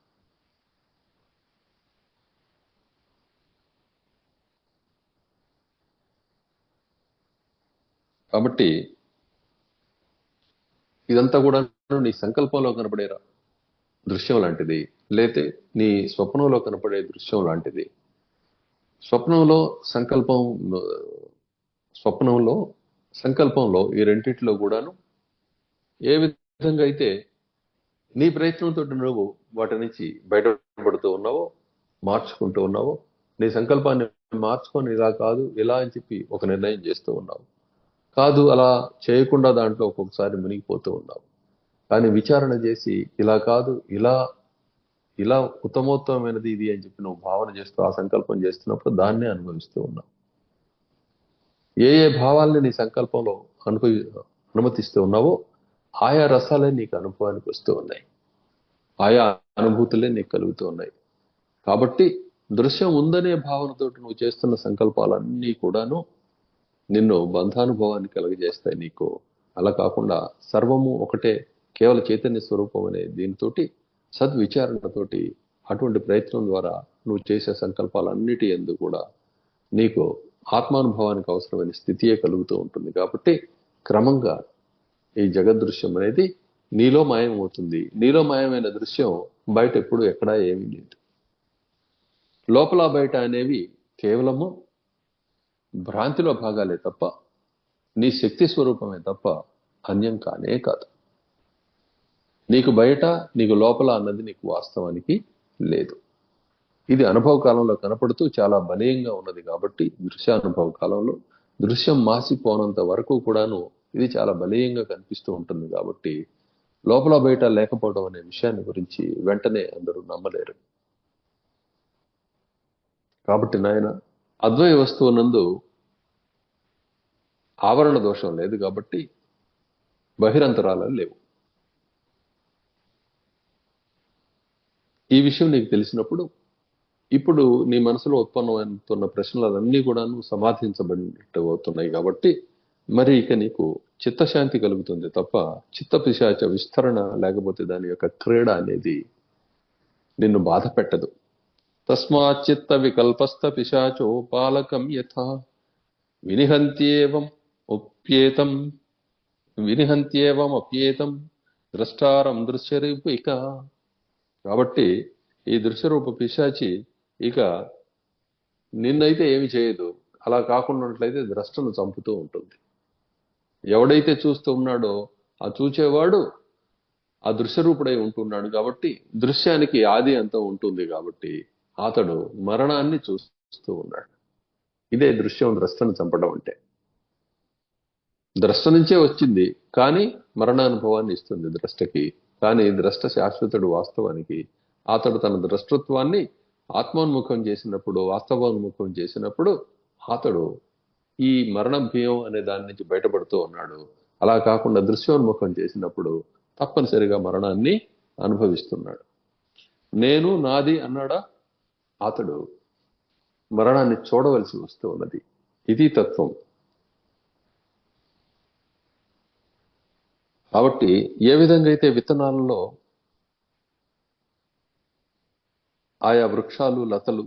కాబట్టి ఇదంతా కూడా నీ సంకల్పంలో కనపడే దృశ్యం లాంటిది, లేతే నీ స్వప్నంలో కనపడే దృశ్యం లాంటిది. స్వప్నంలో సంకల్పంలో ఈ రెండిట్లో కూడాను ఏ విధంగా అయితే నీ ప్రయత్నంతో నువ్వు వాటి నుంచి బయటపడుతూ ఉన్నావో, మార్చుకుంటూ ఉన్నావో, నీ సంకల్పాన్ని మార్చుకొని ఇలా కాదు ఇలా అని చెప్పి ఒక నిర్ణయం చేస్తూ ఉన్నావు. కాదు అలా చేయకుండా దాంట్లో ఒక్కొక్కసారి మునిగిపోతూ ఉన్నావు. కానీ విచారణ చేసి ఇలా కాదు ఇలా ఉత్తమోత్తమైనది ఇది అని చెప్పి నువ్వు భావన చేస్తూ ఆ సంకల్పం చేస్తున్నప్పుడు దాన్నే అనుభవిస్తూ ఉన్నావు. ఏ భావాల్ని నీ సంకల్పంలో అనుమతిస్తూ ఉన్నావో ఆయా రసాలే నీకు అనుభవానికి వస్తూ ఉన్నాయి, ఆయా అనుభూతులే నీకు కలుగుతూ ఉన్నాయి. కాబట్టి దృశ్యం ఉందనే భావనతో నువ్వు చేస్తున్న సంకల్పాలన్నీ కూడాను నిన్ను బంధానుభవాన్ని కలుగజేస్తాయి నీకు. అలా కాకుండా సర్వము ఒకటే, కేవల చైతన్య స్వరూపం అనే దీనితోటి సద్విచారణతోటి అటువంటి ప్రయత్నం ద్వారా నువ్వు చేసే సంకల్పాలన్నిటి యందు కూడా నీకు ఆత్మానుభవానికి అవసరమైన స్థితియే కలుగుతూ ఉంటుంది. కాబట్టి క్రమంగా ఈ జగదృశ్యం అనేది నీలో మాయమవుతుంది. నీలో మాయమైన దృశ్యం బయట ఎప్పుడు ఎక్కడా ఏమీ లేదు. లోపల బయట అనేవి కేవలము భ్రాంతిలో భాగాలే తప్ప నీ శక్తి స్వరూపమే తప్ప అన్యం కానే కాదు. నీకు బయట నీకు లోపల అన్నది నీకు వాస్తవానికి లేదు. ఇది అనుభవ కాలంలో కనపడుతూ చాలా బలీయంగా ఉన్నది. కాబట్టి దృశ్యానుభవ కాలంలో దృశ్యం మాసిపోనంత వరకు కూడాను ఇది చాలా బలీయంగా కనిపిస్తూ ఉంటుంది. కాబట్టి లోపల బయట లేకపోవడం అనే విషయాన్ని గురించి వెంటనే అందరూ నమ్మలేరు. కాబట్టి నాయన అద్వయ వస్తువునందు ఆవరణ దోషం లేదు కాబట్టి బహిరంతరాలు లేవు. ఈ విషయం నీకు తెలిసినప్పుడు ఇప్పుడు నీ మనసులో ఉత్పన్నమవుతున్న ప్రశ్నలన్నీ కూడాను సమాధించబడినట్టు అవుతున్నాయి కాబట్టి మరి ఇక నీకు చిత్తశాంతి కలుగుతుంది తప్ప చిత్త పిశాచ విస్తరణ లేకపోతే దాని యొక్క క్రీడ అనేది నిన్ను బాధ పెట్టదు. తస్మాత్ చిత్త వికల్పస్థ పిశాచో పాలకం యథా వినిహంత్యేవం ఉప్యేతం వినిహంత్యేవమప్యేతం ద్రష్టారం దృశ్యరూప ఇక. కాబట్టి ఈ దృశ్యరూప పిశాచి ఇక నిన్నైతే ఏమి చేయదు, అలా కాకుండా ద్రష్టను చంపుతూ ఉంటుంది. ఎవడైతే చూస్తూ ఉన్నాడో ఆ చూచేవాడు ఆ దృశ్యరూపుడై ఉంటున్నాడు కాబట్టి దృశ్యానికి ఆది అంతం ఉంటుంది కాబట్టి అతడు మరణాన్ని చూస్తూ ఉన్నాడు. ఇదే దృశ్యం ద్రష్టను చంపడం అంటే. ద్రష్ట నుంచే వచ్చింది కానీ మరణానుభవాన్ని ఇస్తుంది ద్రష్టకి. కానీ ద్రష్ట శాశ్వతుడు వాస్తవానికి. అతడు తన ద్రష్టత్వాన్ని ఆత్మోన్ముఖం చేసినప్పుడు, వాస్తవోన్ముఖం చేసినప్పుడు అతడు ఈ మరణ భయం అనే దాని నుంచి బయటపడుతూ ఉన్నాడు. అలా కాకుండా దృశ్యోన్ముఖం చేసినప్పుడు తప్పనిసరిగా మరణాన్ని అనుభవిస్తున్నాడు. నేను నాది అన్నాడా, అతడు మరణాన్ని చూడవలసి వస్తూ ఉన్నది. ఇది తత్వం. కాబట్టి ఏ విధంగా అయితే విత్తనాలలో ఆయా వృక్షాలు లతలు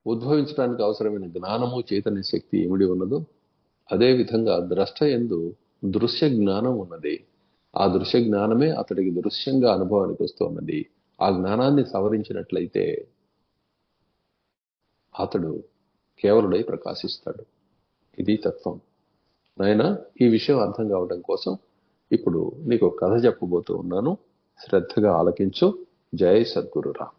ఉద్భవించడానికి అవసరమైన జ్ఞానము చైతన్య శక్తి ఇమిడి ఉన్నదో అదే విధంగా ద్రష్ట యందు దృశ్య జ్ఞానం ఉన్నది. ఆ దృశ్య జ్ఞానమే అతడికి దృశ్యంగా అనుభవానికి వస్తున్నది. ఆ జ్ఞానాన్ని సవరించినట్లయితే అతడు కేవలుడై ప్రకాశిస్తాడు. ఇది తత్వం. నాయన, ఈ విషయం అర్థం కావడం కోసం ఇప్పుడు నీకు కథ చెప్పబోతూ ఉన్నాను. శ్రద్ధగా ఆలకించు. జై సద్గురు రామ్.